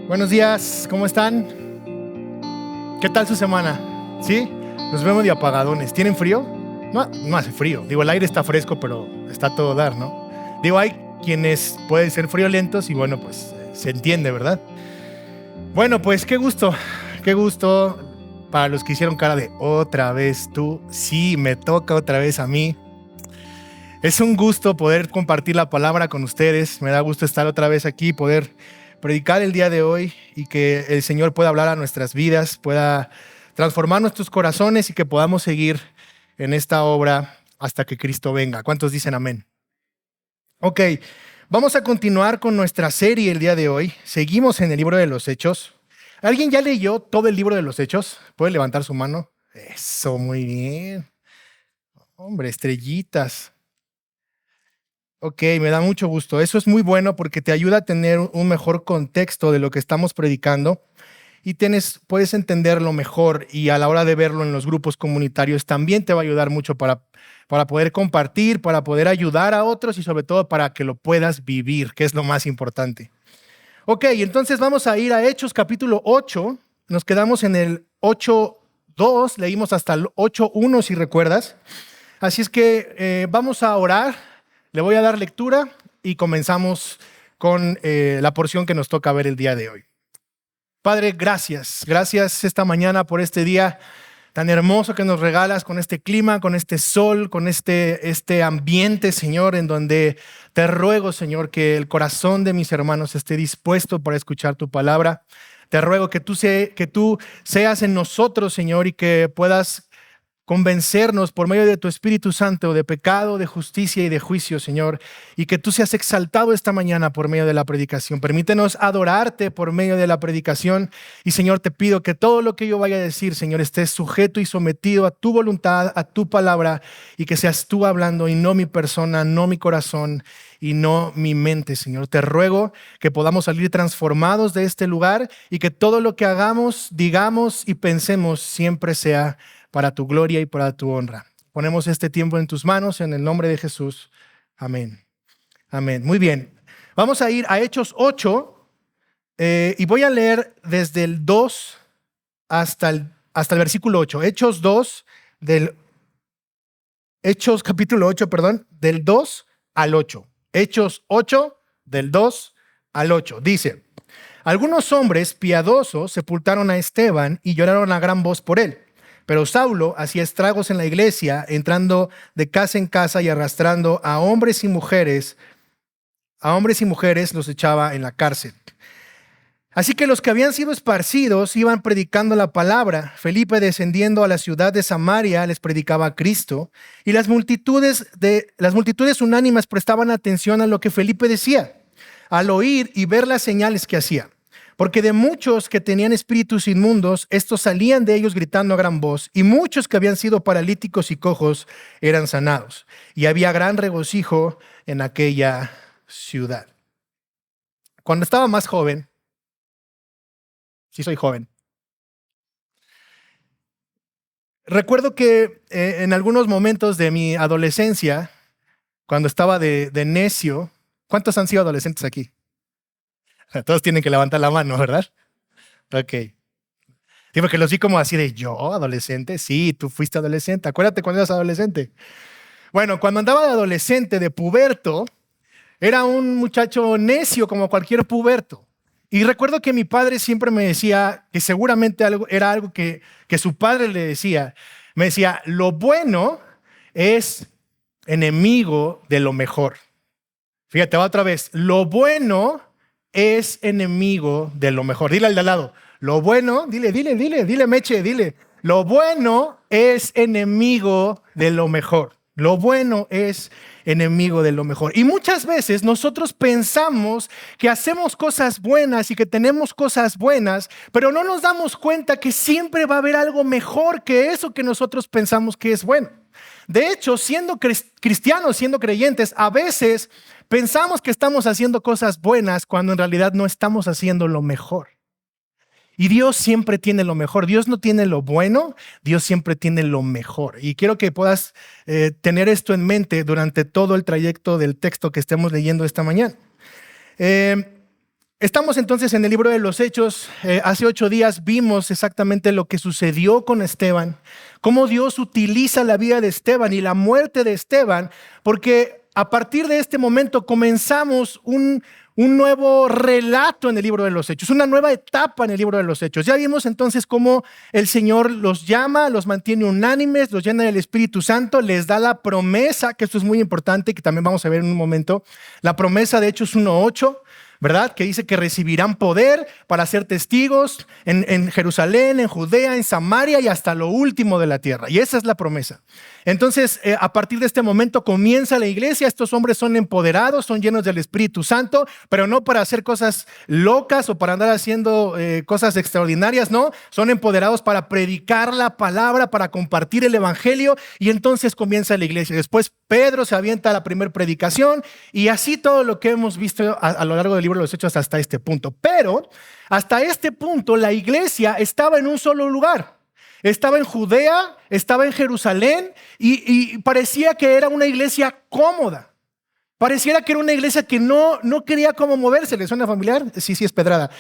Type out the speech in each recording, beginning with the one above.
Buenos días, ¿cómo están? ¿Qué tal su semana? ¿Sí? Nos vemos de apagadones. ¿Tienen frío? No, no hace frío. Digo, el aire está fresco, pero está a todo dar, ¿no? Digo, hay quienes pueden ser friolentos y bueno, pues se entiende, ¿verdad? Bueno, pues qué gusto para los que hicieron cara de otra vez tú. Sí, me toca otra vez a mí. Es un gusto poder compartir la palabra con ustedes. Me da gusto estar otra vez aquí, poder predicar el día de hoy y que el Señor pueda hablar a nuestras vidas, pueda transformar nuestros corazones y que podamos seguir en esta obra hasta que Cristo venga. ¿Cuántos dicen amén? Ok, vamos a continuar con nuestra serie el día de hoy. Seguimos en el libro de los Hechos. ¿Alguien ya leyó todo el libro de los Hechos? ¿Puede levantar su mano? Eso, muy bien. Hombre, estrellitas. Ok, me da mucho gusto. Eso es muy bueno porque te ayuda a tener un mejor contexto de lo que estamos predicando y puedes entenderlo mejor, y a la hora de verlo en los grupos comunitarios también te va a ayudar mucho para poder compartir, para poder ayudar a otros y sobre todo para que lo puedas vivir, que es lo más importante. Ok, entonces vamos a ir a Hechos capítulo 8. Nos quedamos en el 8:2, leímos hasta el 8:1 si recuerdas. Así es que vamos a orar. Le voy a dar lectura y comenzamos con la porción que nos toca ver el día de hoy. Padre, gracias esta mañana por este día tan hermoso que nos regalas, con este clima, con este sol, con este ambiente, Señor, en donde te ruego, Señor, que el corazón de mis hermanos esté dispuesto para escuchar tu palabra. Te ruego que tú seas en nosotros, Señor, y que puedas convencernos por medio de tu Espíritu Santo de pecado, de justicia y de juicio, Señor, y que tú seas exaltado esta mañana por medio de la predicación. Permítenos adorarte por medio de la predicación y, Señor, te pido que todo lo que yo vaya a decir, Señor, esté sujeto y sometido a tu voluntad, a tu palabra, y que seas tú hablando y no mi persona, no mi corazón y no mi mente, Señor. Te ruego que podamos salir transformados de este lugar y que todo lo que hagamos, digamos y pensemos siempre sea para tu gloria y para tu honra. Ponemos este tiempo en tus manos en el nombre de Jesús. Amén. Amén. Muy bien. Vamos a ir a Hechos 8 y voy a leer desde el 2 hasta el versículo 8. Hechos capítulo 8, del 2 al 8. Hechos 8, del 2 al 8. Dice: algunos hombres piadosos sepultaron a Esteban y lloraron a gran voz por él. Pero Saulo hacía estragos en la iglesia, entrando de casa en casa y arrastrando a hombres y mujeres los echaba en la cárcel. Así que los que habían sido esparcidos iban predicando la palabra. Felipe, descendiendo a la ciudad de Samaria, les predicaba a Cristo, y las multitudes unánimes prestaban atención a lo que Felipe decía, al oír y ver las señales que hacía. Porque de muchos que tenían espíritus inmundos, estos salían de ellos gritando a gran voz, y muchos que habían sido paralíticos y cojos eran sanados. Y había gran regocijo en aquella ciudad. Cuando estaba más joven, sí soy joven, recuerdo que en algunos momentos de mi adolescencia, cuando estaba de necio, ¿cuántos han sido adolescentes aquí? Todos tienen que levantar la mano, ¿verdad? Ok. Sí, porque los vi como así de, ¿yo, adolescente? Sí, tú fuiste adolescente. Acuérdate cuando eras adolescente. Bueno, cuando andaba de adolescente, de puberto, era un muchacho necio como cualquier puberto. Y recuerdo que mi padre siempre me decía que seguramente era algo que su padre le decía. Me decía, lo bueno es enemigo de lo mejor. Fíjate, va otra vez. Lo bueno es enemigo de lo mejor. Dile al de al lado. Lo bueno, dile, Meche, dile. Lo bueno es enemigo de lo mejor. Lo bueno es enemigo de lo mejor. Y muchas veces nosotros pensamos que hacemos cosas buenas y que tenemos cosas buenas, pero no nos damos cuenta que siempre va a haber algo mejor que eso que nosotros pensamos que es bueno. De hecho, siendo cristianos, siendo creyentes, a veces pensamos que estamos haciendo cosas buenas cuando en realidad no estamos haciendo lo mejor. Y Dios siempre tiene lo mejor. Dios no tiene lo bueno, Dios siempre tiene lo mejor. Y quiero que puedas tener esto en mente durante todo el trayecto del texto que estemos leyendo esta mañana. Estamos entonces en el libro de los Hechos. Hace 8 días vimos exactamente lo que sucedió con Esteban, cómo Dios utiliza la vida de Esteban y la muerte de Esteban, porque a partir de este momento comenzamos un nuevo relato en el libro de los Hechos, una nueva etapa en el libro de los Hechos. Ya vimos entonces cómo el Señor los llama, los mantiene unánimes, los llena del Espíritu Santo, les da la promesa, que esto es muy importante, que también vamos a ver en un momento, la promesa de Hechos 1:8, ¿verdad? Que dice que recibirán poder para ser testigos en Jerusalén, en Judea, en Samaria y hasta lo último de la tierra. Y esa es la promesa. Entonces, a partir de este momento comienza la iglesia. Estos hombres son empoderados, son llenos del Espíritu Santo, pero no para hacer cosas locas o para andar haciendo cosas extraordinarias, no. Son empoderados para predicar la palabra, para compartir el evangelio, y entonces comienza la iglesia. Después Pedro se avienta a la primera predicación y así todo lo que hemos visto a lo largo del libro de los Hechos hasta este punto. Pero hasta este punto la iglesia estaba en un solo lugar. Estaba en Judea, estaba en Jerusalén y parecía que era una iglesia cómoda. Pareciera que era una iglesia que no quería cómo moverse. ¿Le suena familiar? Sí, es Pedrada.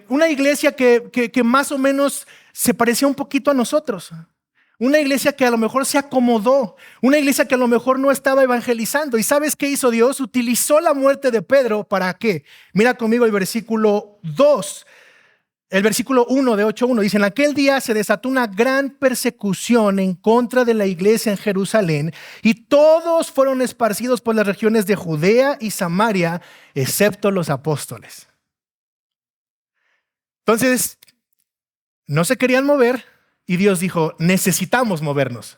Una iglesia que más o menos se parecía un poquito a nosotros. Una iglesia que a lo mejor se acomodó, una iglesia que a lo mejor no estaba evangelizando. ¿Y sabes qué hizo Dios? Utilizó la muerte de Pedro, ¿para qué? Mira conmigo el versículo 2, el versículo 1 de 8:1. Dice: en aquel día se desató una gran persecución en contra de la iglesia en Jerusalén, y todos fueron esparcidos por las regiones de Judea y Samaria, excepto los apóstoles. Entonces, no se querían mover. Y Dios dijo: necesitamos movernos.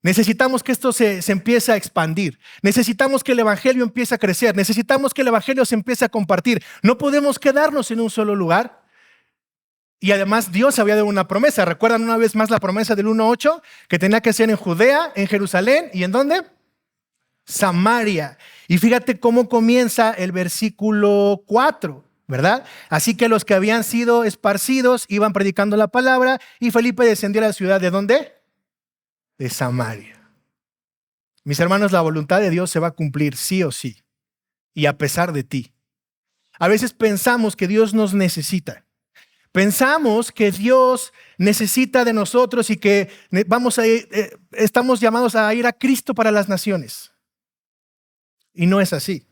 Necesitamos que esto se empiece a expandir. Necesitamos que el evangelio empiece a crecer. Necesitamos que el evangelio se empiece a compartir. No podemos quedarnos en un solo lugar. Y además Dios había dado una promesa. ¿Recuerdan una vez más la promesa del 1:8? Que tenía que ser en Judea, en Jerusalén, ¿y en dónde? Samaria. Y fíjate cómo comienza el versículo 4. ¿Verdad? Así que los que habían sido esparcidos iban predicando la palabra, y Felipe descendió a la ciudad. ¿De dónde? De Samaria. Mis hermanos, la voluntad de Dios se va a cumplir sí o sí, y a pesar de ti. A veces pensamos que Dios nos necesita. Pensamos que Dios necesita de nosotros y que estamos llamados a ir a Cristo para las naciones. Y no es así.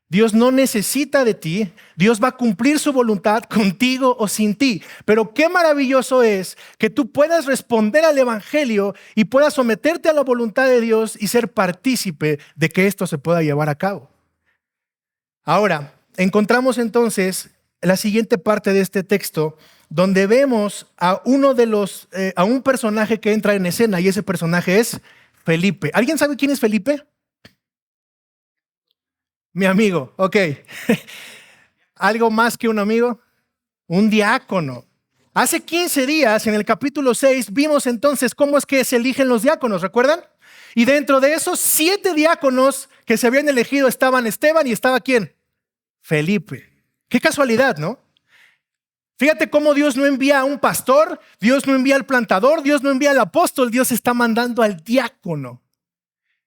Dios no necesita de ti. Dios va a cumplir su voluntad contigo o sin ti. Pero qué maravilloso es que tú puedas responder al evangelio y puedas someterte a la voluntad de Dios y ser partícipe de que esto se pueda llevar a cabo. Ahora, encontramos entonces la siguiente parte de este texto, donde vemos a un personaje que entra en escena, y ese personaje es Felipe. ¿Alguien sabe quién es Felipe? Mi amigo, ok. ¿Algo más que un amigo? Un diácono. Hace 15 días, en el capítulo 6, vimos entonces cómo es que se eligen los diáconos, ¿recuerdan? Y dentro de esos 7 diáconos que se habían elegido estaban Esteban y estaba ¿quién? Felipe. Qué casualidad, ¿no? Fíjate cómo Dios no envía a un pastor, Dios no envía al plantador, Dios no envía al apóstol, Dios está mandando al diácono.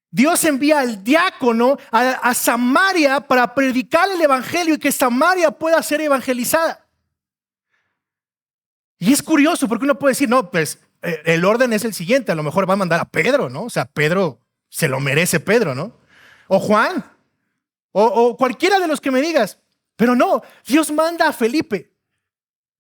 Dios envía al diácono a Samaria para predicar el evangelio y que Samaria pueda ser evangelizada. Y es curioso porque uno puede decir, no, pues el orden es el siguiente, a lo mejor va a mandar a Pedro, ¿no? O sea, Pedro, se lo merece Pedro, ¿no? O Juan, o cualquiera de los que me digas. Pero no, Dios manda a Felipe.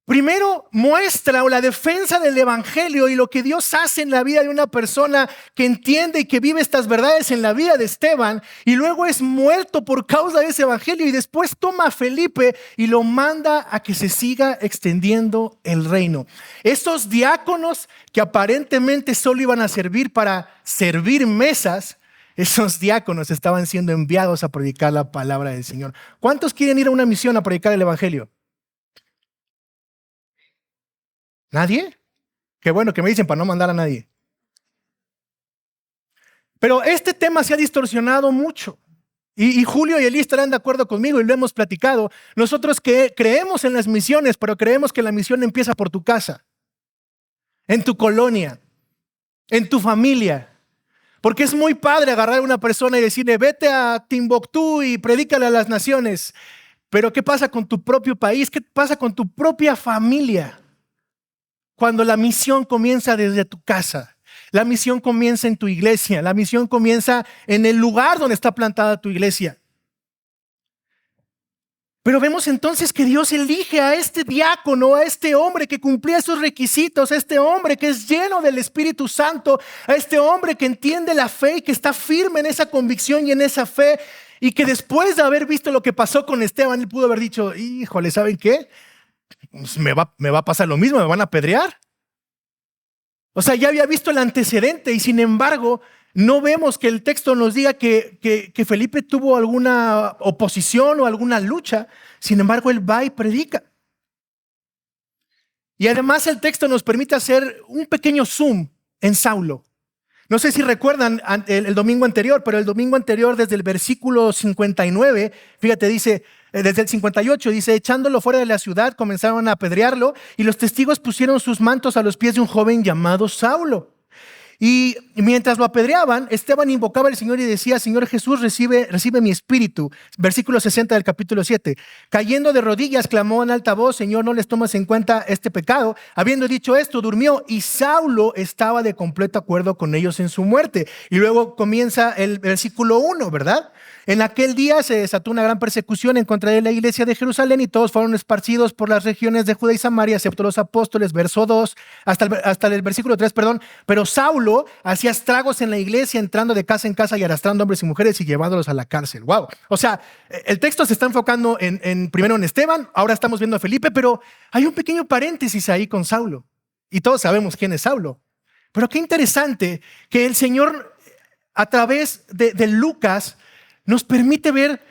Primero muestra la defensa del evangelio y lo que Dios hace en la vida de una persona que entiende y que vive estas verdades en la vida de Esteban, y luego es muerto por causa de ese evangelio, y después toma a Felipe y lo manda a que se siga extendiendo el reino. Estos diáconos que aparentemente solo iban a servir para servir mesas, esos diáconos estaban siendo enviados a predicar la palabra del Señor. ¿Cuántos quieren ir a una misión a predicar el evangelio? ¿Nadie? Qué bueno que me dicen para no mandar a nadie. Pero este tema se ha distorsionado mucho. Y Julio y Elí estarán de acuerdo conmigo y lo hemos platicado. Nosotros que creemos en las misiones, pero creemos que la misión empieza por tu casa, en tu colonia, en tu familia. Porque es muy padre agarrar a una persona y decirle, vete a Timbuktu y predícale a las naciones. Pero ¿qué pasa con tu propio país? ¿Qué pasa con tu propia familia? Cuando la misión comienza desde tu casa, la misión comienza en tu iglesia, la misión comienza en el lugar donde está plantada tu iglesia. Pero vemos entonces que Dios elige a este diácono, a este hombre que cumplía esos requisitos, a este hombre que es lleno del Espíritu Santo, a este hombre que entiende la fe y que está firme en esa convicción y en esa fe, y que después de haber visto lo que pasó con Esteban, él pudo haber dicho, híjole, ¿saben qué? Pues me va a pasar lo mismo, me van a apedrear. O sea, ya había visto el antecedente y sin embargo no vemos que el texto nos diga que Felipe tuvo alguna oposición o alguna lucha. Sin embargo, él va y predica. Y además el texto nos permite hacer un pequeño zoom en Saulo. No sé si recuerdan el domingo anterior, pero el domingo anterior desde el versículo 59, fíjate, dice, desde el 58, dice, echándolo fuera de la ciudad, comenzaron a apedrearlo y los testigos pusieron sus mantos a los pies de un joven llamado Saulo. Y mientras lo apedreaban, Esteban invocaba al Señor y decía, Señor Jesús, recibe mi espíritu. Versículo 60 del capítulo 7. Cayendo de rodillas, clamó en alta voz, Señor, no les tomes en cuenta este pecado. Habiendo dicho esto, durmió y Saulo estaba de completo acuerdo con ellos en su muerte. Y luego comienza el versículo 1, ¿verdad? En aquel día se desató una gran persecución en contra de la iglesia de Jerusalén y todos fueron esparcidos por las regiones de Judea y Samaria, excepto los apóstoles, verso 2, hasta el versículo 3, perdón. Pero Saulo hacía estragos en la iglesia, entrando de casa en casa y arrastrando hombres y mujeres y llevándolos a la cárcel. Wow. O sea, el texto se está enfocando primero en Esteban, ahora estamos viendo a Felipe, pero hay un pequeño paréntesis ahí con Saulo. Y todos sabemos quién es Saulo. Pero qué interesante que el Señor, a través de Lucas, nos permite ver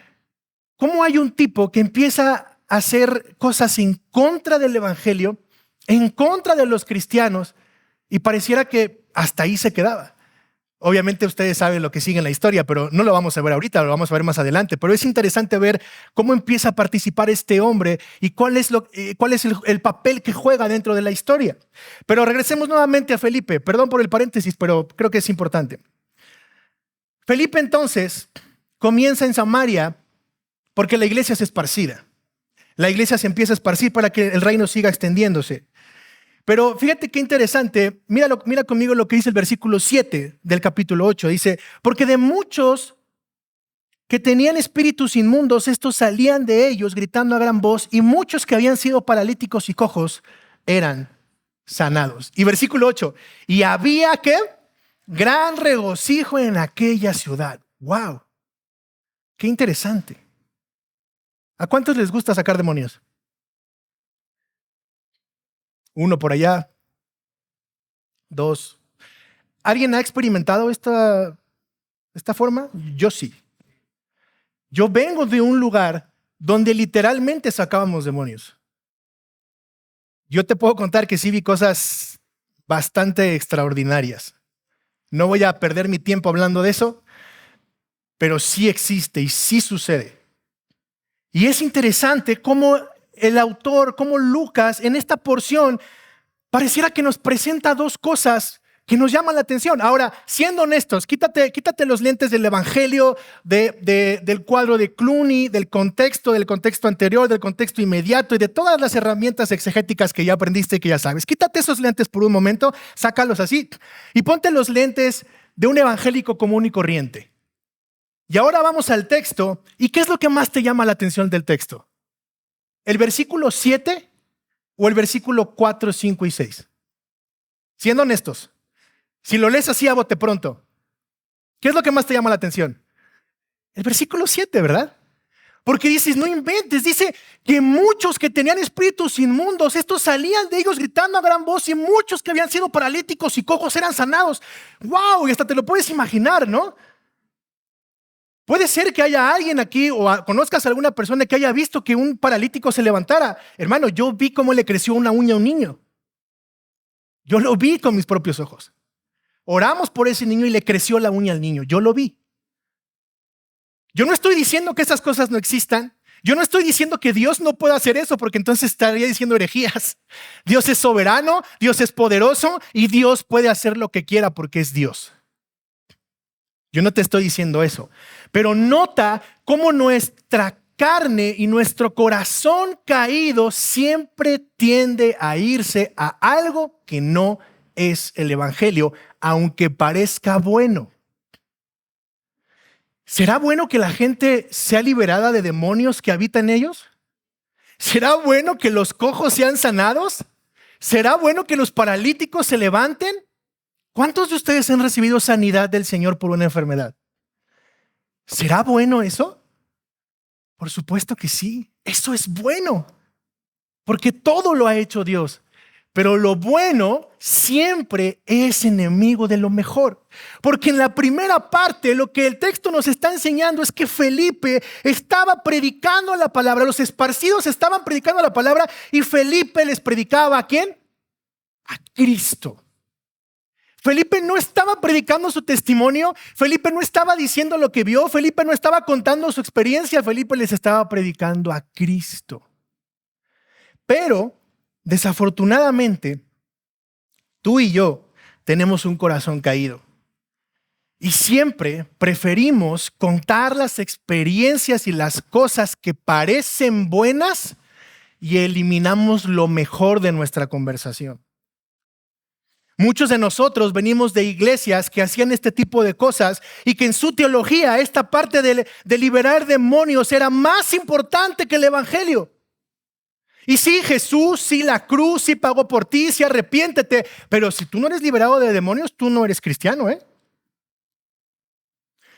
cómo hay un tipo que empieza a hacer cosas en contra del evangelio, en contra de los cristianos, y pareciera que hasta ahí se quedaba. Obviamente ustedes saben lo que sigue en la historia, pero no lo vamos a ver ahorita, lo vamos a ver más adelante. Pero es interesante ver cómo empieza a participar este hombre y cuál es el papel que juega dentro de la historia. Pero regresemos nuevamente a Felipe. Perdón por el paréntesis, pero creo que es importante. Felipe entonces comienza en Samaria porque la iglesia es esparcida. La iglesia se empieza a esparcir para que el reino siga extendiéndose. Pero fíjate qué interesante, mira conmigo lo que dice el versículo 7 del capítulo 8. Dice, porque de muchos que tenían espíritus inmundos, estos salían de ellos gritando a gran voz, y muchos que habían sido paralíticos y cojos eran sanados. Y versículo 8, y había ¿qué? Gran regocijo en aquella ciudad. ¡Wow! ¡Qué interesante! ¿A cuántos les gusta sacar demonios? Uno por allá, dos. ¿Alguien ha experimentado esta forma? Yo sí. Yo vengo de un lugar donde literalmente sacábamos demonios. Yo te puedo contar que sí vi cosas bastante extraordinarias. No voy a perder mi tiempo hablando de eso, pero sí existe y sí sucede. Y es interesante cómo el autor, cómo Lucas en esta porción pareciera que nos presenta dos cosas que nos llaman la atención. Ahora, siendo honestos, quítate los lentes del evangelio, del cuadro de Clooney, del contexto anterior, del contexto inmediato y de todas las herramientas exegéticas que ya aprendiste y que ya sabes. Quítate esos lentes por un momento, sácalos así y ponte los lentes de un evangélico común y corriente. Y ahora vamos al texto. ¿Y qué es lo que más te llama la atención del texto? ¿El versículo 7 o el versículo 4, 5 y 6? Siendo honestos, si lo lees así a bote pronto, ¿qué es lo que más te llama la atención? El versículo 7, ¿verdad? Porque dices, no inventes, dice que muchos que tenían espíritus inmundos, estos salían de ellos gritando a gran voz y muchos que habían sido paralíticos y cojos eran sanados. ¡Wow! Y hasta te lo puedes imaginar, ¿no? Puede ser que haya alguien aquí o conozcas a alguna persona que haya visto que un paralítico se levantara. Hermano, yo vi cómo le creció una uña a un niño. Yo lo vi con mis propios ojos. Oramos por ese niño y le creció la uña al niño. Yo lo vi. Yo no estoy diciendo que esas cosas no existan. Yo no estoy diciendo que Dios no pueda hacer eso, porque entonces estaría diciendo herejías. Dios es soberano, Dios es poderoso y Dios puede hacer lo que quiera porque es Dios. Yo no te estoy diciendo eso, pero nota cómo nuestra carne y nuestro corazón caído siempre tiende a irse a algo que no es el evangelio, aunque parezca bueno. ¿Será bueno que la gente sea liberada de demonios que habitan en ellos? ¿Será bueno que los cojos sean sanados? ¿Será bueno que los paralíticos se levanten? ¿Cuántos de ustedes han recibido sanidad del Señor por una enfermedad? ¿Será bueno eso? Por supuesto que sí. Eso es bueno, porque todo lo ha hecho Dios. Pero lo bueno siempre es enemigo de lo mejor. Porque en la primera parte lo que el texto nos está enseñando es que Felipe estaba predicando la palabra. Los esparcidos estaban predicando la palabra y Felipe les predicaba ¿a quién? A Cristo. Felipe no estaba predicando su testimonio. Felipe no estaba diciendo lo que vio. Felipe no estaba contando su experiencia. Felipe les estaba predicando a Cristo. Pero desafortunadamente, tú y yo tenemos un corazón caído y siempre preferimos contar las experiencias y las cosas que parecen buenas y eliminamos lo mejor de nuestra conversación. Muchos de nosotros venimos de iglesias que hacían este tipo de cosas y que en su teología esta parte de liberar demonios era más importante que el evangelio. Y sí, Jesús, sí, la cruz, sí pagó por ti, sí, arrepiéntete. Pero si tú no eres liberado de demonios, tú no eres cristiano, ¿eh?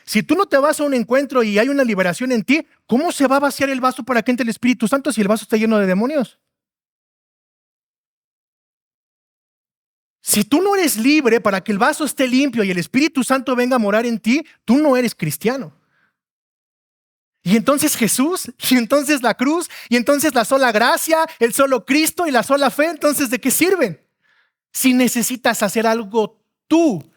Si tú no te vas a un encuentro y hay una liberación en ti, ¿cómo se va a vaciar el vaso para que entre el Espíritu Santo si el vaso está lleno de demonios? Si tú no eres libre para que el vaso esté limpio y el Espíritu Santo venga a morar en ti, tú no eres cristiano. Y entonces Jesús, y entonces la cruz, y entonces la sola gracia, el solo Cristo y la sola fe, entonces ¿de qué sirven? Si necesitas hacer algo tú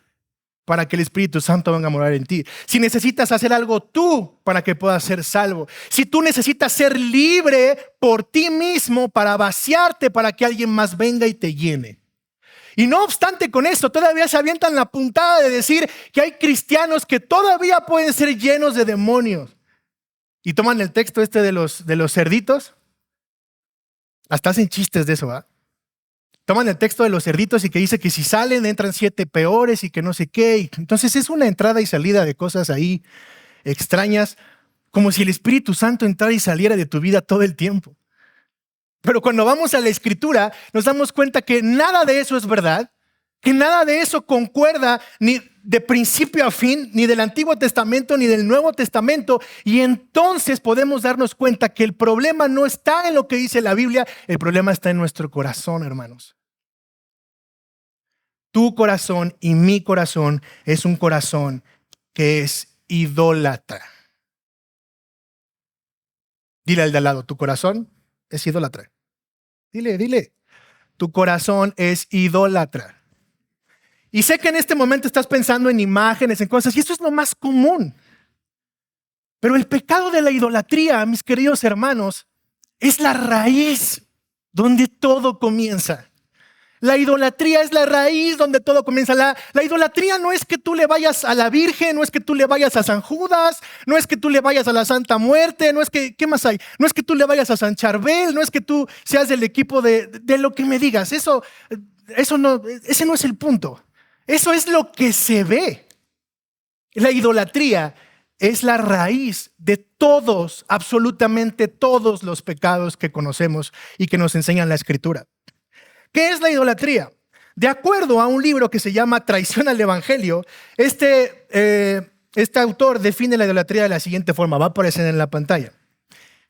para que el Espíritu Santo venga a morar en ti. Si necesitas hacer algo tú para que puedas ser salvo. Si tú necesitas ser libre por ti mismo para vaciarte para que alguien más venga y te llene. Y no obstante con esto, todavía se avientan la puntada de decir que hay cristianos que todavía pueden ser llenos de demonios. Y toman el texto este de los cerditos. Hasta hacen chistes de eso, ¿verdad? Toman el texto de los cerditos y que dice que si salen entran 7 peores y que no sé qué. Entonces es una entrada y salida de cosas ahí extrañas, como si el Espíritu Santo entrara y saliera de tu vida todo el tiempo. Pero cuando vamos a la Escritura nos damos cuenta que nada de eso es verdad, que nada de eso concuerda ni de principio a fin, ni del Antiguo Testamento ni del Nuevo Testamento. Y entonces podemos darnos cuenta que el problema no está en lo que dice la Biblia, el problema está en nuestro corazón, hermanos. Tu corazón y mi corazón es un corazón que es idólatra. Dile al de al lado, tu corazón es idólatra. Dile, tu corazón es idólatra. Y sé que en este momento estás pensando en imágenes, en cosas, y eso es lo más común. Pero el pecado de la idolatría, mis queridos hermanos, es la raíz donde todo comienza. La idolatría es la raíz donde todo comienza. La idolatría no es que tú le vayas a la Virgen, no es que tú le vayas a San Judas, no es que tú le vayas a la Santa Muerte, no es que, ¿qué más hay? No es que tú le vayas a San Charbel, no es que tú seas del equipo de lo que me digas. Eso no, ese no es el punto. Eso es lo que se ve. La idolatría es la raíz de todos, absolutamente todos los pecados que conocemos y que nos enseña la Escritura. ¿Qué es la idolatría? De acuerdo a un libro que se llama Traición al Evangelio, este autor define la idolatría de la siguiente forma. Va a aparecer en la pantalla.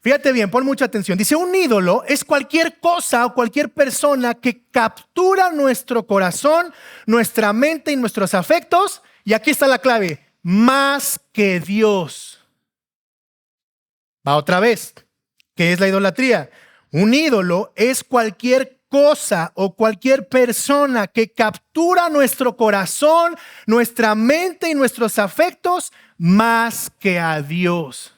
Fíjate bien, pon mucha atención. Dice, un ídolo es cualquier cosa o cualquier persona que captura nuestro corazón, nuestra mente y nuestros afectos. Y aquí está la clave, más que Dios. Va otra vez. ¿Qué es la idolatría? Un ídolo es cualquier cosa o cualquier persona que captura nuestro corazón, nuestra mente y nuestros afectos más que a Dios.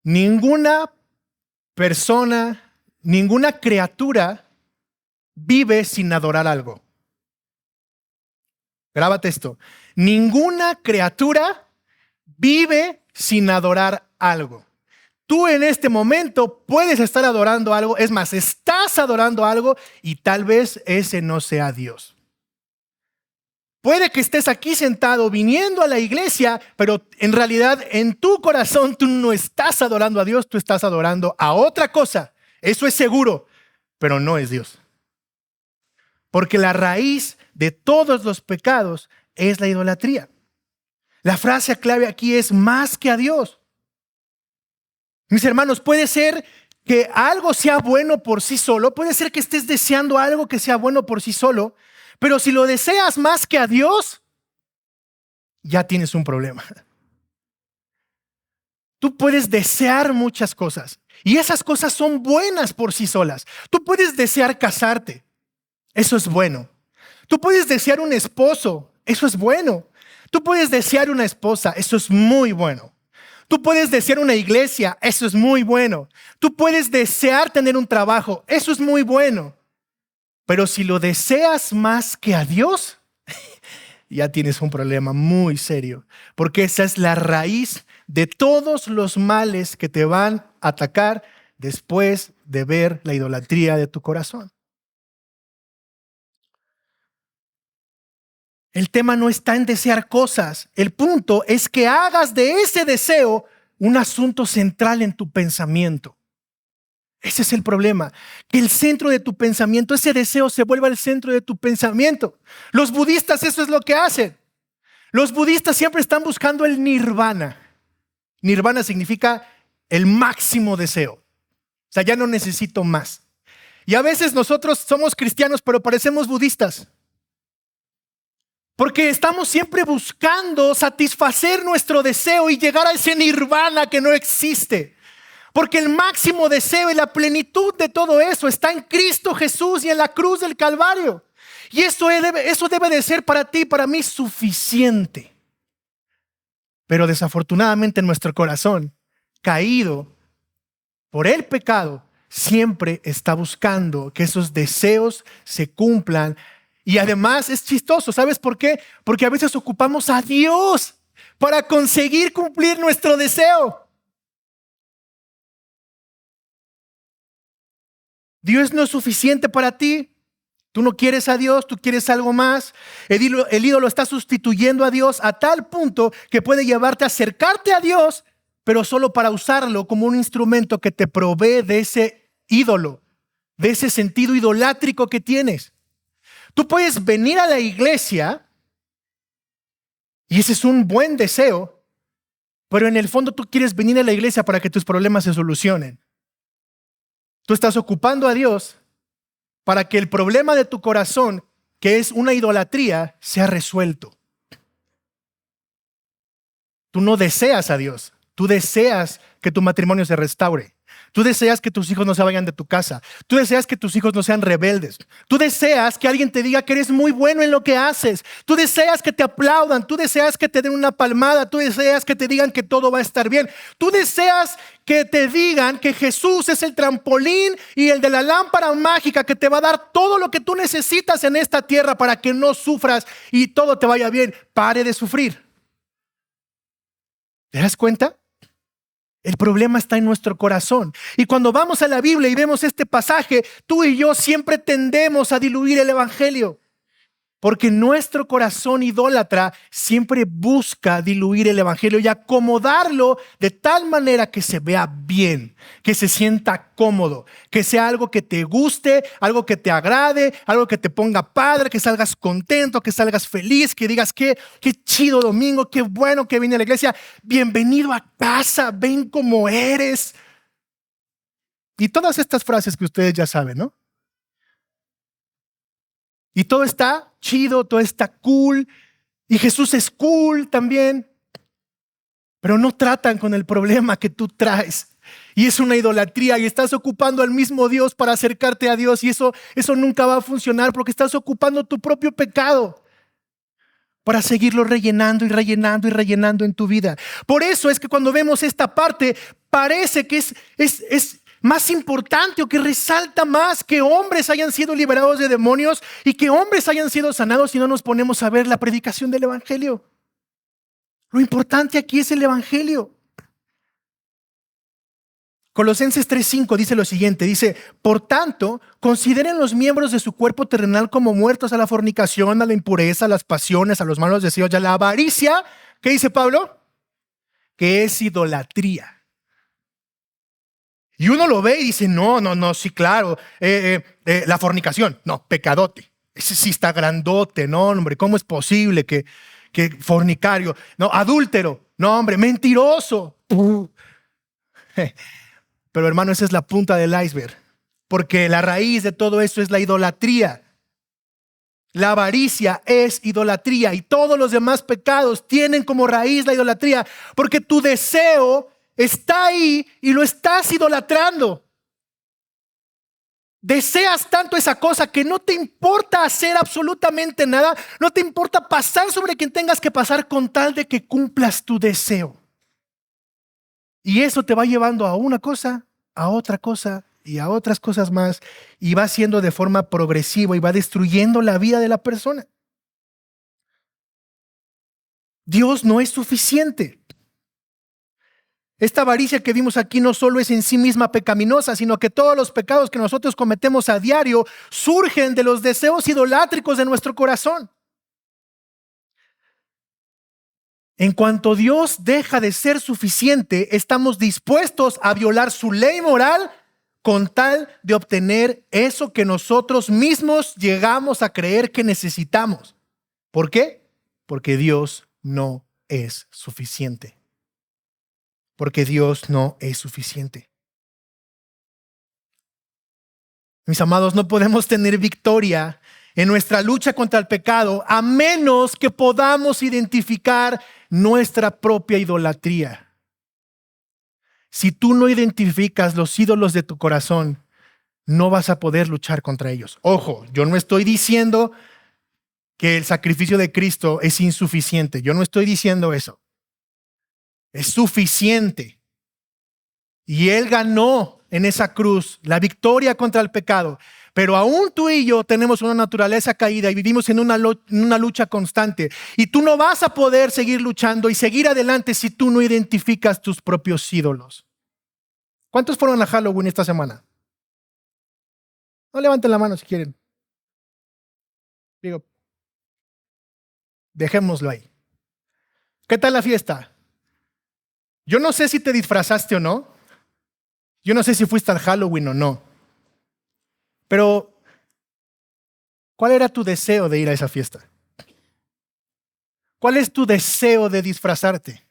Ninguna persona, ninguna criatura vive sin adorar algo. Grábate esto. Ninguna criatura vive sin adorar algo. Tú en este momento puedes estar adorando algo, es más, estás adorando algo y tal vez ese no sea Dios. Puede que estés aquí sentado viniendo a la iglesia, pero en realidad en tu corazón tú no estás adorando a Dios, tú estás adorando a otra cosa. Eso es seguro, pero no es Dios. Porque la raíz de todos los pecados es la idolatría. La frase clave aquí es más que a Dios. Mis hermanos, puede ser que algo sea bueno por sí solo, puede ser que estés deseando algo que sea bueno por sí solo, pero si lo deseas más que a Dios, ya tienes un problema. Tú puedes desear muchas cosas y esas cosas son buenas por sí solas. Tú puedes desear casarte, eso es bueno. Tú puedes desear un esposo, eso es bueno. Tú puedes desear una esposa, eso es muy bueno. Tú puedes desear una iglesia, eso es muy bueno. Tú puedes desear tener un trabajo, eso es muy bueno. Pero si lo deseas más que a Dios, ya tienes un problema muy serio, porque esa es la raíz de todos los males que te van a atacar después de ver la idolatría de tu corazón. El tema no está en desear cosas, el punto es que hagas de ese deseo un asunto central en tu pensamiento. Ese es el problema, que el centro de tu pensamiento, ese deseo se vuelva el centro de tu pensamiento. Los budistas eso es lo que hacen. Los budistas siempre están buscando el nirvana. Nirvana significa el máximo deseo. O sea, ya no necesito más. Y a veces nosotros somos cristianos, pero parecemos budistas. Porque estamos siempre buscando satisfacer nuestro deseo y llegar a ese nirvana que no existe. Porque el máximo deseo y la plenitud de todo eso está en Cristo Jesús y en la cruz del Calvario. Y eso debe de ser para ti y para mí suficiente. Pero desafortunadamente en nuestro corazón, caído por el pecado, siempre está buscando que esos deseos se cumplan. Y además es chistoso, ¿sabes por qué? Porque a veces ocupamos a Dios para conseguir cumplir nuestro deseo. Dios no es suficiente para ti. Tú no quieres a Dios, tú quieres algo más. El ídolo está sustituyendo a Dios a tal punto que puede llevarte a acercarte a Dios, pero solo para usarlo como un instrumento que te provee de ese ídolo, de ese sentido idolátrico que tienes. Tú puedes venir a la iglesia y ese es un buen deseo, pero en el fondo tú quieres venir a la iglesia para que tus problemas se solucionen. Tú estás ocupando a Dios para que el problema de tu corazón, que es una idolatría, sea resuelto. Tú no deseas a Dios, tú deseas que tu matrimonio se restaure. Tú deseas que tus hijos no se vayan de tu casa. Tú deseas que tus hijos no sean rebeldes. Tú deseas que alguien te diga que eres muy bueno en lo que haces. Tú deseas que te aplaudan. Tú deseas que te den una palmada. Tú deseas que te digan que todo va a estar bien. Tú deseas que te digan que Jesús es el trampolín y el de la lámpara mágica que te va a dar todo lo que tú necesitas en esta tierra para que no sufras y todo te vaya bien. Pare de sufrir. ¿Te das cuenta? El problema está en nuestro corazón. Y cuando vamos a la Biblia y vemos este pasaje, tú y yo siempre tendemos a diluir el evangelio. Porque nuestro corazón idólatra siempre busca diluir el evangelio y acomodarlo de tal manera que se vea bien, que se sienta cómodo, que sea algo que te guste, algo que te agrade, algo que te ponga padre, que salgas contento, que salgas feliz, que digas qué chido domingo, qué bueno que vine a la iglesia, bienvenido a casa, ven como eres. Y todas estas frases que ustedes ya saben, ¿no? Y todo está chido, todo está cool. Y Jesús es cool también. Pero no tratan con el problema que tú traes. Y es una idolatría y estás ocupando al mismo Dios para acercarte a Dios. Y eso nunca va a funcionar porque estás ocupando tu propio pecado para seguirlo rellenando y rellenando y rellenando en tu vida. Por eso es que cuando vemos esta parte parece que es más importante o que resalta más que hombres hayan sido liberados de demonios y que hombres hayan sido sanados y no nos ponemos a ver la predicación del evangelio. Lo importante aquí es el evangelio. Colosenses 3:5 dice lo siguiente, dice, por tanto, consideren los miembros de su cuerpo terrenal como muertos a la fornicación, a la impureza, a las pasiones, a los malos deseos y a la avaricia. ¿Qué dice Pablo? Que es idolatría. Y uno lo ve y dice, no, sí, claro, la fornicación, no, pecadote. Ese sí está grandote, no, hombre, ¿cómo es posible que fornicario? No, adúltero, no, hombre, mentiroso. Pero hermano, esa es la punta del iceberg, porque la raíz de todo esto es la idolatría. La avaricia es idolatría y todos los demás pecados tienen como raíz la idolatría, porque tu deseo está ahí y lo estás idolatrando. Deseas tanto esa cosa que no te importa hacer absolutamente nada, no te importa pasar sobre quien tengas que pasar con tal de que cumplas tu deseo. Y eso te va llevando a una cosa, a otra cosa y a otras cosas más, y va siendo de forma progresiva y va destruyendo la vida de la persona. Dios no es suficiente. Esta avaricia que vimos aquí no solo es en sí misma pecaminosa, sino que todos los pecados que nosotros cometemos a diario surgen de los deseos idolátricos de nuestro corazón. En cuanto Dios deja de ser suficiente, estamos dispuestos a violar su ley moral con tal de obtener eso que nosotros mismos llegamos a creer que necesitamos. ¿Por qué? Porque Dios no es suficiente. Porque Dios no es suficiente. Mis amados, no podemos tener victoria en nuestra lucha contra el pecado a menos que podamos identificar nuestra propia idolatría. Si tú no identificas los ídolos de tu corazón, no vas a poder luchar contra ellos. Ojo, yo no estoy diciendo que el sacrificio de Cristo es insuficiente. Yo no estoy diciendo eso. Es suficiente. Y Él ganó en esa cruz la victoria contra el pecado. Pero aún tú y yo tenemos una naturaleza caída y vivimos en una lucha constante. Y tú no vas a poder seguir luchando y seguir adelante si tú no identificas tus propios ídolos. ¿Cuántos fueron a Halloween esta semana? No levanten la mano si quieren. Digo, dejémoslo ahí. ¿Qué tal la fiesta? Yo no sé si te disfrazaste o no. Yo no sé si fuiste al Halloween o no. Pero, ¿cuál era tu deseo de ir a esa fiesta? ¿Cuál es tu deseo de disfrazarte?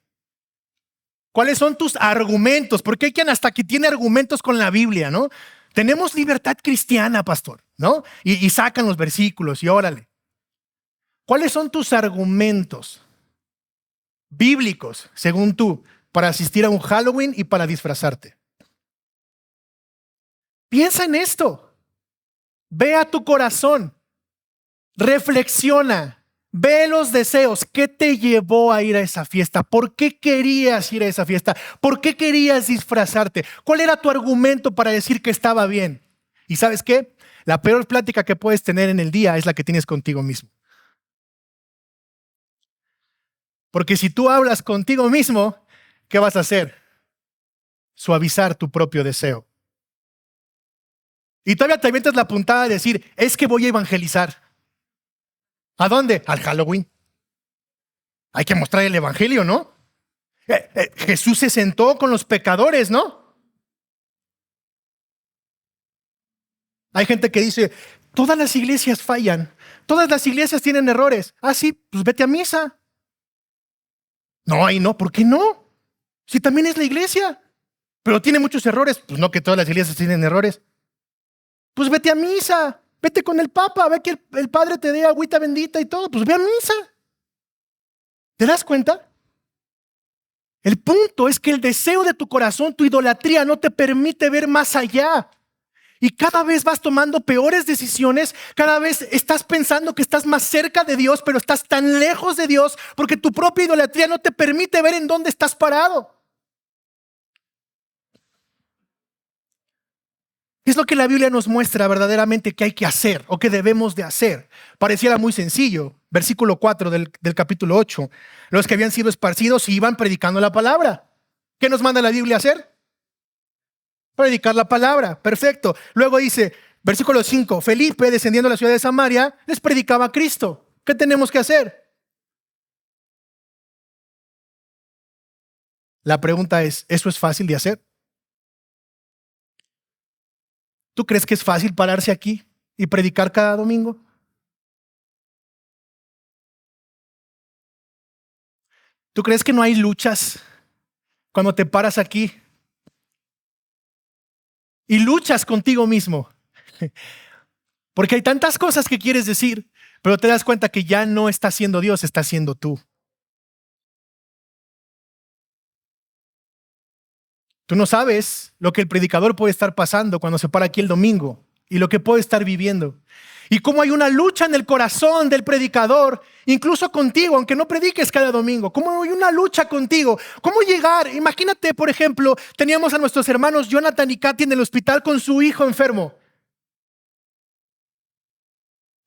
¿Cuáles son tus argumentos? Porque hay quien hasta que tiene argumentos con la Biblia, ¿no? Tenemos libertad cristiana, pastor, ¿no? Y sacan los versículos y órale. ¿Cuáles son tus argumentos bíblicos, según tú, para asistir a un Halloween y para disfrazarte? Piensa en esto. Ve a tu corazón. Reflexiona. Ve los deseos. ¿Qué te llevó a ir a esa fiesta? ¿Por qué querías ir a esa fiesta? ¿Por qué querías disfrazarte? ¿Cuál era tu argumento para decir que estaba bien? ¿Y sabes qué? La peor plática que puedes tener en el día es la que tienes contigo mismo. Porque si tú hablas contigo mismo, ¿qué vas a hacer? Suavizar tu propio deseo. Y todavía te avientas la puntada de decir, es que voy a evangelizar. ¿A dónde? Al Halloween. Hay que mostrar el evangelio, ¿no? Jesús se sentó con los pecadores, ¿no? Hay gente que dice, todas las iglesias fallan, todas las iglesias tienen errores. Ah, sí, pues vete a misa. No, ahí no, ¿por qué no? Si también es la iglesia, pero tiene muchos errores. Pues no, que todas las iglesias tienen errores. Pues vete a misa, vete con el Papa, ve que el Padre te dé agüita bendita y todo, pues ve a misa. ¿Te das cuenta? El punto es que el deseo de tu corazón, tu idolatría, no te permite ver más allá. Y cada vez vas tomando peores decisiones, cada vez estás pensando que estás más cerca de Dios, pero estás tan lejos de Dios porque tu propia idolatría no te permite ver en dónde estás parado. ¿Qué es lo que la Biblia nos muestra verdaderamente que hay que hacer o que debemos de hacer? Pareciera muy sencillo. Versículo 4 del capítulo 8. Los que habían sido esparcidos iban predicando la palabra. ¿Qué nos manda la Biblia a hacer? Predicar la palabra. Perfecto. Luego dice, versículo 5, Felipe, descendiendo a la ciudad de Samaria, les predicaba a Cristo. ¿Qué tenemos que hacer? La pregunta es, ¿eso es fácil de hacer? ¿Tú crees que es fácil pararse aquí y predicar cada domingo? ¿Tú crees que no hay luchas cuando te paras aquí y luchas contigo mismo? Porque hay tantas cosas que quieres decir, pero te das cuenta que ya no está siendo Dios, está siendo tú. Tú no sabes lo que el predicador puede estar pasando cuando se para aquí el domingo y lo que puede estar viviendo. Y cómo hay una lucha en el corazón del predicador, incluso contigo, aunque no prediques cada domingo. Cómo hay una lucha contigo. Cómo llegar. Imagínate, por ejemplo, teníamos a nuestros hermanos Jonathan y Katy en el hospital con su hijo enfermo.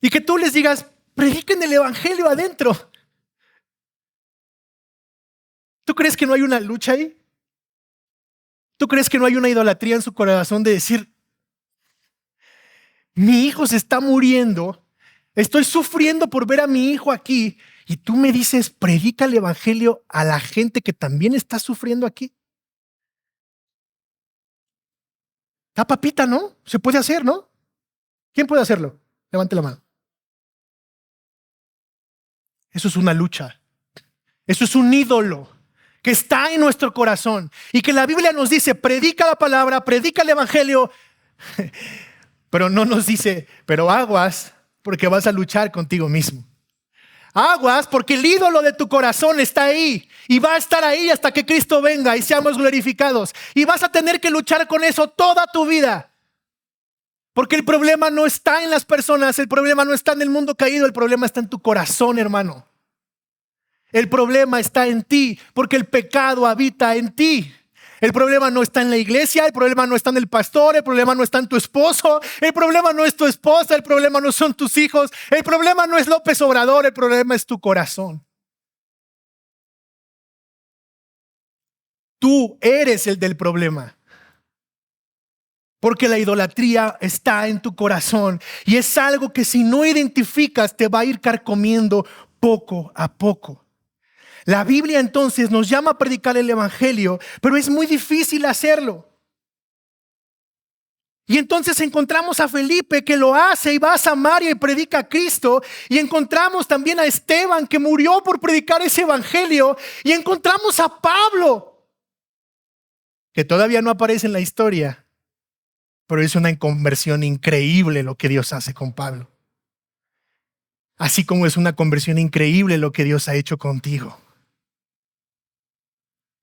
Y que tú les digas, prediquen el evangelio adentro. ¿Tú crees que no hay una lucha ahí? ¿Tú crees que no hay una idolatría en su corazón de decir, mi hijo se está muriendo, estoy sufriendo por ver a mi hijo aquí, y tú me dices, predica el evangelio a la gente que también está sufriendo aquí? Está papita, ¿no? Se puede hacer, ¿no? ¿Quién puede hacerlo? Levante la mano. Eso es una lucha. Eso es un ídolo que está en nuestro corazón y que la Biblia nos dice, predica la palabra, predica el evangelio, pero no nos dice, pero aguas porque vas a luchar contigo mismo. Aguas porque el ídolo de tu corazón está ahí y va a estar ahí hasta que Cristo venga y seamos glorificados. Y vas a tener que luchar con eso toda tu vida. Porque el problema no está en las personas, el problema no está en el mundo caído, el problema está en tu corazón, hermano. El problema está en ti, porque el pecado habita en ti. El problema no está en la iglesia, el problema no está en el pastor, el problema no está en tu esposo, el problema no es tu esposa, el problema no son tus hijos, el problema no es López Obrador, el problema es tu corazón. Tú eres el del problema. Porque la idolatría está en tu corazón y es algo que si no identificas te va a ir carcomiendo poco a poco. La Biblia entonces nos llama a predicar el evangelio, pero es muy difícil hacerlo. Y entonces encontramos a Felipe que lo hace y va a Samaria y predica a Cristo. Y encontramos también a Esteban que murió por predicar ese evangelio. Y encontramos a Pablo, que todavía no aparece en la historia, pero es una conversión increíble lo que Dios hace con Pablo. Así como es una conversión increíble lo que Dios ha hecho contigo.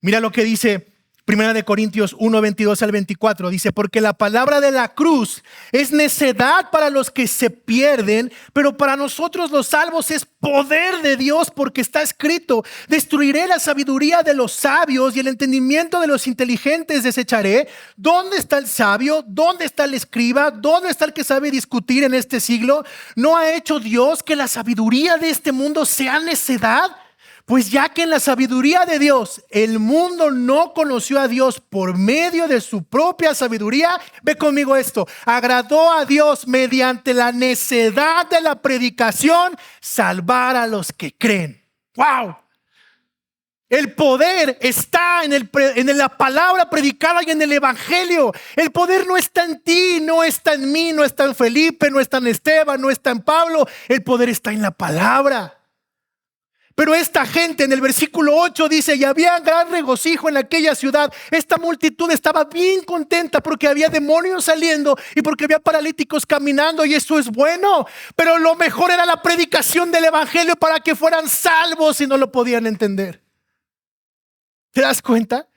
Mira lo que dice 1 Corintios 1, 22 al 24. Dice, porque la palabra de la cruz es necedad para los que se pierden, pero para nosotros los salvos es poder de Dios, porque está escrito, destruiré la sabiduría de los sabios y el entendimiento de los inteligentes desecharé. ¿Dónde está el sabio? ¿Dónde está el escriba? ¿Dónde está el que sabe discutir en este siglo? ¿No ha hecho Dios que la sabiduría de este mundo sea necedad? Pues ya que en la sabiduría de Dios el mundo no conoció a Dios por medio de su propia sabiduría, ve conmigo esto, agradó a Dios mediante la necedad de la predicación salvar a los que creen. ¡Wow! El poder está en la palabra predicada y en el evangelio. El poder no está en ti, no está en mí, no está en Felipe, no está en Esteban, no está en Pablo. El poder está en la palabra. Pero esta gente en el versículo 8 dice, y había gran regocijo en aquella ciudad. Esta multitud estaba bien contenta porque había demonios saliendo y porque había paralíticos caminando, y eso es bueno. Pero lo mejor era la predicación del evangelio para que fueran salvos y no lo podían entender. ¿Te das cuenta?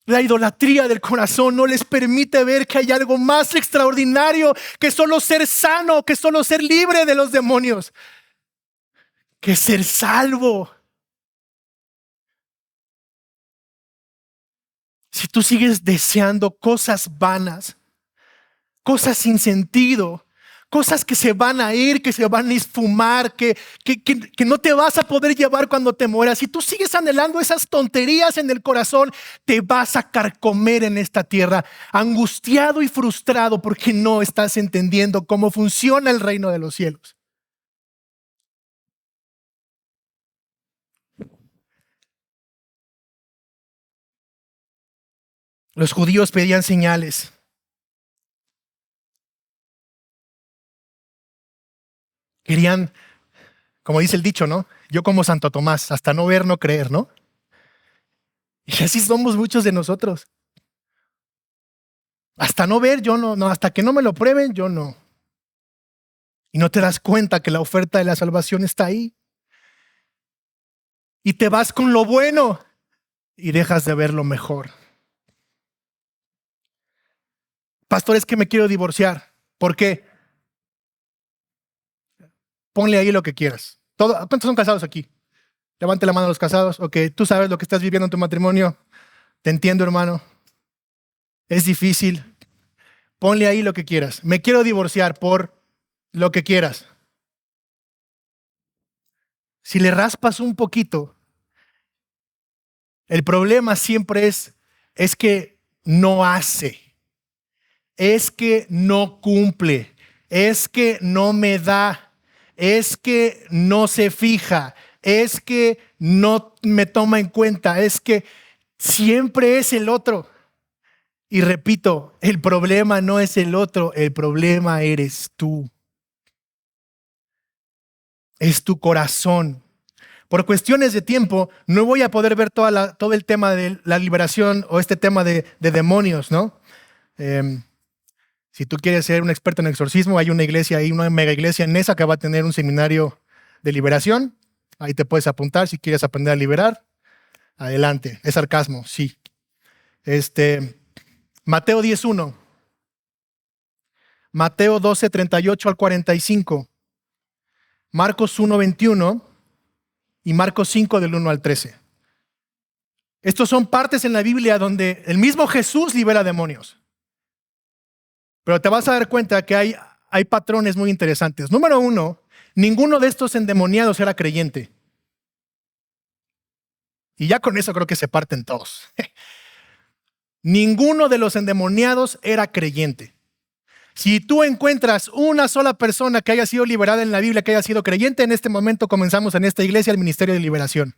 La idolatría del corazón no les permite ver que hay algo más extraordinario que solo ser sano, que solo ser libre de los demonios, que ser salvo. si tú sigues deseando cosas vanas, cosas sin sentido, cosas que se van a ir, que se van a esfumar, que no te vas a poder llevar cuando te mueras. Si tú sigues anhelando esas tonterías en el corazón, te vas a carcomer en esta tierra, angustiado y frustrado porque no estás entendiendo cómo funciona el reino de los cielos. Los judíos pedían señales. Querían, como dice el dicho, ¿no? Yo como Santo Tomás, hasta no ver, no creer, ¿no? Y así somos muchos de nosotros. Hasta no ver, yo no, hasta que no me lo prueben, yo no. Y no te das cuenta que la oferta de la salvación está ahí. Y te vas con lo bueno y dejas de ver lo mejor. Pastor, es que me quiero divorciar. ¿Por qué? Ponle ahí lo que quieras. ¿Cuántos son casados aquí? Levante la mano a los casados. Ok, tú sabes lo que estás viviendo en tu matrimonio. Te entiendo, hermano. Es difícil. Ponle ahí lo que quieras. Me quiero divorciar por lo que quieras. Si le raspas un poquito, el problema siempre es que no hace. Es que no cumple. Es que no me da. Es que no se fija. Es que no me toma en cuenta. Es que siempre es el otro. Y repito, el problema no es el otro, el problema eres tú. Es tu corazón. Por cuestiones de tiempo, no voy a poder ver todo el tema de la liberación o este tema de demonios, ¿no? Si tú quieres ser un experto en exorcismo, hay una iglesia ahí, una mega iglesia en esa que va a tener un seminario de liberación. Ahí te puedes apuntar si quieres aprender a liberar. Adelante. Es sarcasmo, sí. Mateo 10:1. Mateo 12:38 al 45. Marcos 1:21 y Marcos 5 del 1 al 13. Estos son partes en la Biblia donde el mismo Jesús libera demonios. Pero te vas a dar cuenta que hay patrones muy interesantes. Número 1, ninguno de estos endemoniados era creyente. Y ya con eso creo que se parten todos. Ninguno de los endemoniados era creyente. Si tú encuentras una sola persona que haya sido liberada en la Biblia, que haya sido creyente, en este momento comenzamos en esta iglesia el ministerio de liberación.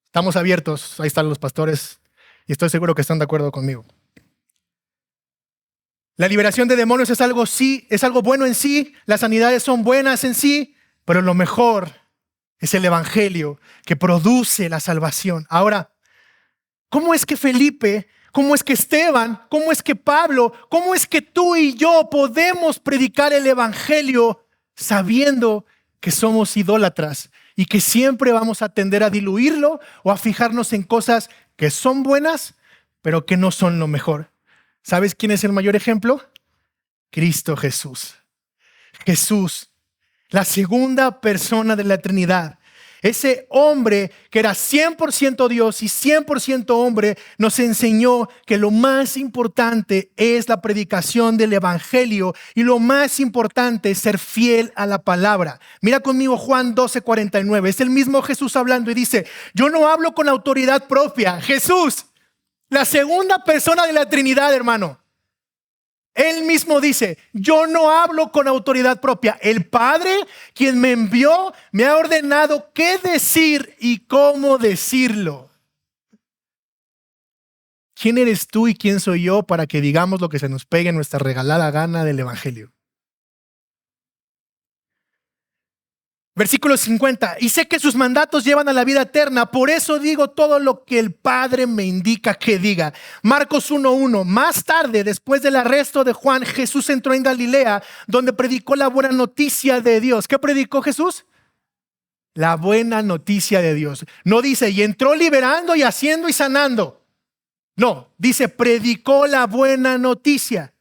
Estamos abiertos, ahí están los pastores y estoy seguro que están de acuerdo conmigo. La liberación de demonios es algo bueno en sí, las sanidades son buenas en sí, pero lo mejor es el evangelio que produce la salvación. Ahora, ¿cómo es que Felipe, cómo es que Esteban, cómo es que Pablo, cómo es que tú y yo podemos predicar el evangelio sabiendo que somos idólatras y que siempre vamos a tender a diluirlo o a fijarnos en cosas que son buenas, pero que no son lo mejor? ¿Sabes quién es el mayor ejemplo? Cristo Jesús. Jesús, la segunda persona de la Trinidad. Ese hombre que era 100% Dios y 100% hombre nos enseñó que lo más importante es la predicación del evangelio y lo más importante es ser fiel a la palabra. Mira conmigo Juan 12:49. Es el mismo Jesús hablando y dice: yo no hablo con autoridad propia. Jesús, la segunda persona de la Trinidad, hermano. Él mismo dice: yo no hablo con autoridad propia. El Padre, quien me envió, me ha ordenado qué decir y cómo decirlo. ¿Quién eres tú y quién soy yo para que digamos lo que se nos pegue en nuestra regalada gana del evangelio? Versículo 50. Y sé que sus mandatos llevan a la vida eterna, por eso digo todo lo que el Padre me indica que diga. Marcos 1:1. Más tarde, después del arresto de Juan, Jesús entró en Galilea, donde predicó la buena noticia de Dios. ¿Qué predicó Jesús? La buena noticia de Dios. No dice, y entró liberando y haciendo y sanando. No, dice, predicó la buena noticia.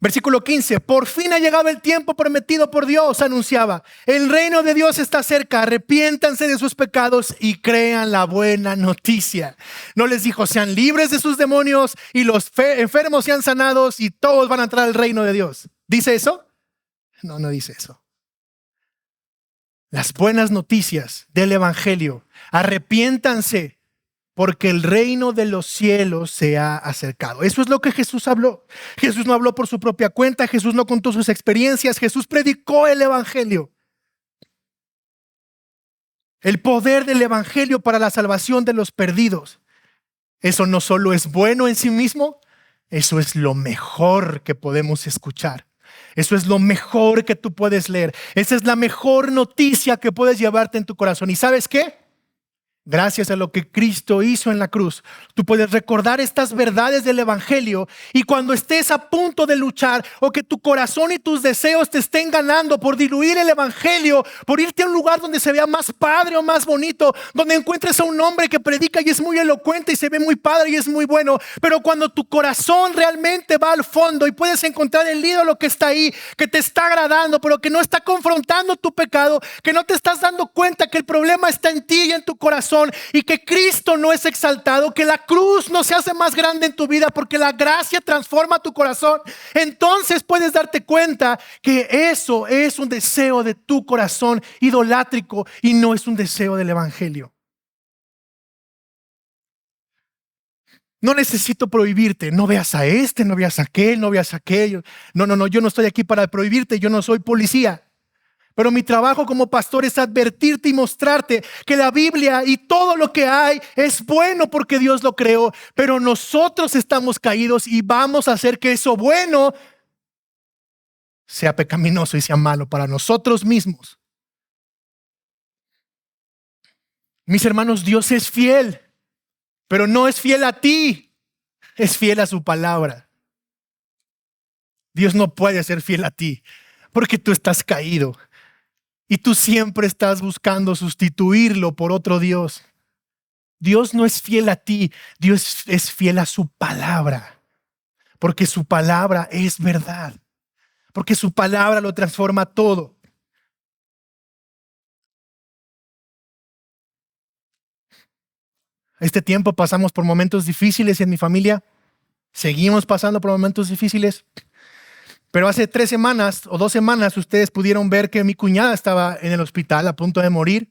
Versículo 15, por fin ha llegado el tiempo prometido por Dios, anunciaba. El reino de Dios está cerca, arrepiéntanse de sus pecados y crean la buena noticia. No les dijo, sean libres de sus demonios y los enfermos sean sanados y todos van a entrar al reino de Dios. ¿Dice eso? No, no dice eso. Las buenas noticias del evangelio, arrepiéntanse, porque el reino de los cielos se ha acercado. Eso es lo que Jesús habló. Jesús no habló por su propia cuenta, Jesús no contó sus experiencias, Jesús predicó el evangelio. El poder del evangelio para la salvación de los perdidos. Eso no solo es bueno en sí mismo, eso es lo mejor que podemos escuchar. Eso es lo mejor que tú puedes leer. Esa es la mejor noticia que puedes llevarte en tu corazón. ¿Y sabes qué? Gracias a lo que Cristo hizo en la cruz, tú puedes recordar estas verdades del evangelio, y cuando estés a punto de luchar o que tu corazón y tus deseos te estén ganando por diluir el evangelio, por irte a un lugar donde se vea más padre o más bonito, donde encuentres a un hombre que predica y es muy elocuente y se ve muy padre y es muy bueno, pero cuando tu corazón realmente va al fondo y puedes encontrar el ídolo que está ahí, que te está agradando, pero que no está confrontando tu pecado, que no te estás dando cuenta que el problema está en ti y en tu corazón, y que Cristo no es exaltado, que la cruz no se hace más grande en tu vida porque la gracia transforma tu corazón, entonces puedes darte cuenta que eso es un deseo de tu corazón idolátrico y no es un deseo del evangelio. No necesito prohibirte, no veas a este, no veas a aquel, no veas a aquello. No, yo no estoy aquí para prohibirte, yo no soy policía. Pero mi trabajo como pastor es advertirte y mostrarte que la Biblia y todo lo que hay es bueno porque Dios lo creó. Pero nosotros estamos caídos y vamos a hacer que eso bueno sea pecaminoso y sea malo para nosotros mismos. Mis hermanos, Dios es fiel, pero no es fiel a ti, es fiel a su palabra. Dios no puede ser fiel a ti porque tú estás caído. Y tú siempre estás buscando sustituirlo por otro Dios. Dios no es fiel a ti, Dios es fiel a su palabra. Porque su palabra es verdad. Porque su palabra lo transforma todo. Este tiempo pasamos por momentos difíciles en mi familia. Seguimos pasando por momentos difíciles. Pero hace 3 semanas o 2 semanas ustedes pudieron ver que mi cuñada estaba en el hospital a punto de morir,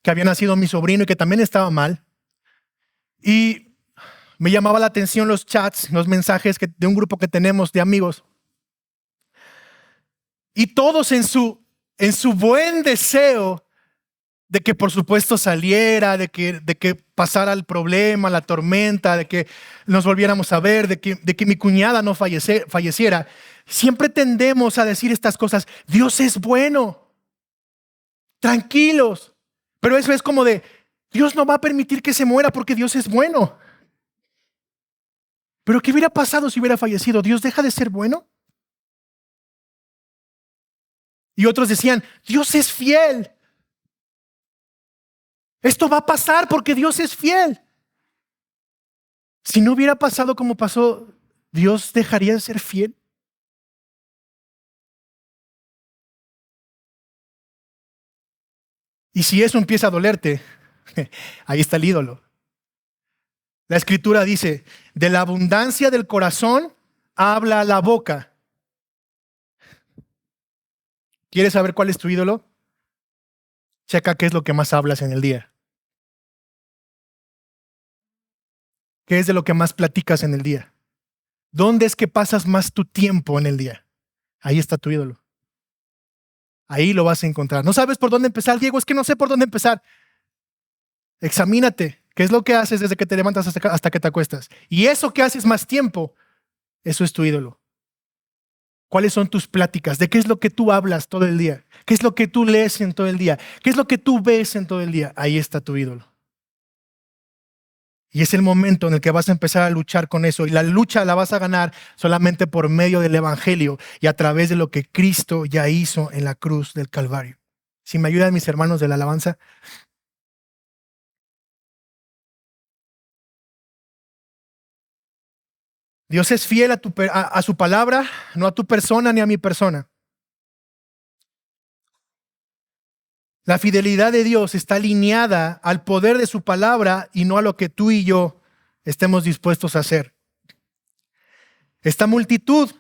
que había nacido mi sobrino y que también estaba mal. Y me llamaba la atención los chats, los mensajes de un grupo que tenemos de amigos. Y todos en su buen deseo de que por supuesto saliera, de que pasara el problema, la tormenta, de que nos volviéramos a ver, de que mi cuñada no falleciera. Siempre tendemos a decir estas cosas: Dios es bueno, tranquilos. Pero eso es como de, Dios no va a permitir que se muera porque Dios es bueno. Pero ¿qué hubiera pasado si hubiera fallecido? ¿Dios deja de ser bueno? Y otros decían, Dios es fiel. Esto va a pasar porque Dios es fiel. Si no hubiera pasado como pasó, ¿Dios dejaría de ser fiel? Y si eso empieza a dolerte, ahí está el ídolo. La escritura dice, de la abundancia del corazón habla la boca. ¿Quieres saber cuál es tu ídolo? Checa qué es lo que más hablas en el día. ¿Qué es de lo que más platicas en el día? ¿Dónde es que pasas más tu tiempo en el día? Ahí está tu ídolo. Ahí lo vas a encontrar. ¿No sabes por dónde empezar, Diego? Es que no sé por dónde empezar. Examínate. ¿Qué es lo que haces desde que te levantas hasta que te acuestas? Y eso que haces más tiempo, eso es tu ídolo. ¿Cuáles son tus pláticas? ¿De qué es lo que tú hablas todo el día? ¿Qué es lo que tú lees en todo el día? ¿Qué es lo que tú ves en todo el día? Ahí está tu ídolo. Y es el momento en el que vas a empezar a luchar con eso. Y la lucha la vas a ganar solamente por medio del evangelio y a través de lo que Cristo ya hizo en la cruz del Calvario. Si me ayudan mis hermanos de la alabanza. Dios es fiel a su palabra, no a tu persona ni a mi persona. La fidelidad de Dios está alineada al poder de su palabra y no a lo que tú y yo estemos dispuestos a hacer. Esta multitud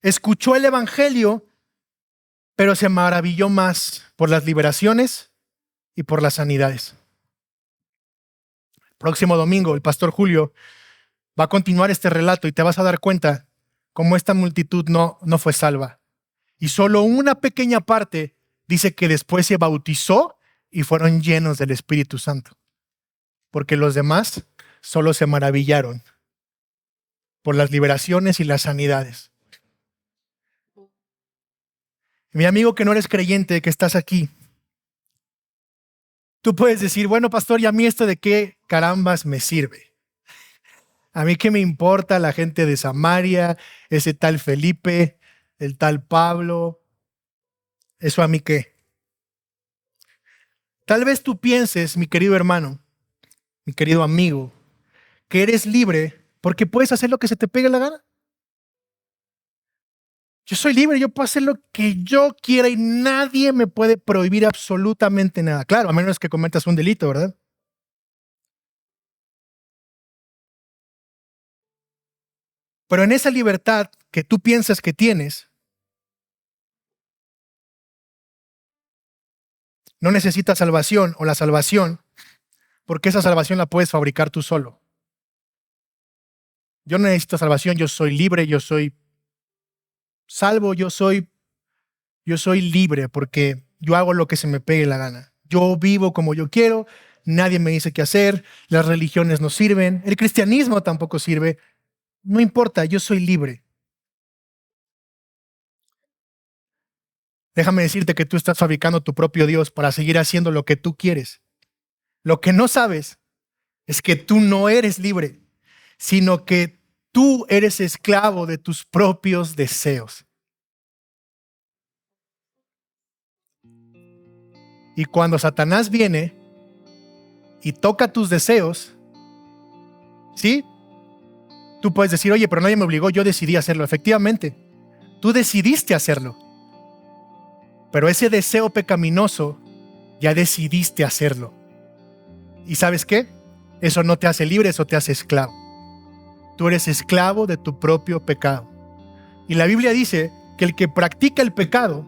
escuchó el evangelio, pero se maravilló más por las liberaciones y por las sanidades. Próximo domingo, el pastor Julio va a continuar este relato y te vas a dar cuenta cómo esta multitud no fue salva. Y solo una pequeña parte dice que después se bautizó y fueron llenos del Espíritu Santo. Porque los demás solo se maravillaron por las liberaciones y las sanidades. Mi amigo que no eres creyente, que estás aquí, tú puedes decir, bueno, pastor, ¿y a mí esto de qué carambas me sirve? A mí qué me importa la gente de Samaria, ese tal Felipe, el tal Pablo, ¿eso a mí qué? Tal vez tú pienses, mi querido hermano, mi querido amigo, que eres libre porque puedes hacer lo que se te pegue la gana. Yo soy libre, yo puedo hacer lo que yo quiera y nadie me puede prohibir absolutamente nada. Claro, a menos que cometas un delito, ¿verdad? Pero en esa libertad que tú piensas que tienes, no necesitas salvación o la salvación, porque esa salvación la puedes fabricar tú solo. Yo no necesito salvación, yo soy libre, yo soy salvo, yo soy libre porque yo hago lo que se me pegue la gana. Yo vivo como yo quiero, nadie me dice qué hacer, las religiones no sirven, el cristianismo tampoco sirve. No importa, yo soy libre. Déjame decirte que tú estás fabricando tu propio Dios para seguir haciendo lo que tú quieres. Lo que no sabes es que tú no eres libre, sino que tú eres esclavo de tus propios deseos. Y cuando Satanás viene y toca tus deseos, ¿sí? Tú puedes decir, oye, pero nadie me obligó, yo decidí hacerlo. Efectivamente, tú decidiste hacerlo. Pero ese deseo pecaminoso, ya decidiste hacerlo. ¿Y sabes qué? Eso no te hace libre, eso te hace esclavo. Tú eres esclavo de tu propio pecado. Y la Biblia dice que el que practica el pecado,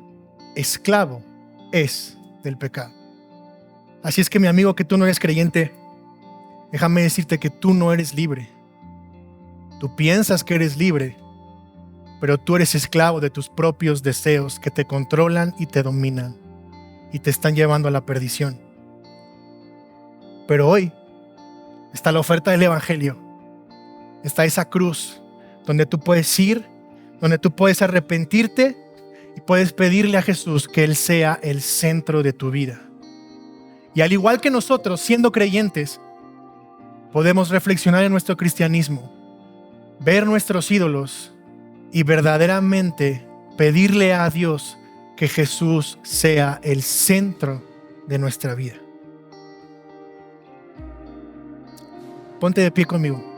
esclavo es del pecado. Así es que, mi amigo, que tú no eres creyente, déjame decirte que tú no eres libre. Tú piensas que eres libre, pero tú eres esclavo de tus propios deseos que te controlan y te dominan y te están llevando a la perdición. Pero hoy está la oferta del Evangelio. Está esa cruz donde tú puedes ir, donde tú puedes arrepentirte y puedes pedirle a Jesús que Él sea el centro de tu vida. Y al igual que nosotros, siendo creyentes, podemos reflexionar en nuestro cristianismo, ver nuestros ídolos y verdaderamente pedirle a Dios que Jesús sea el centro de nuestra vida. Ponte de pie conmigo.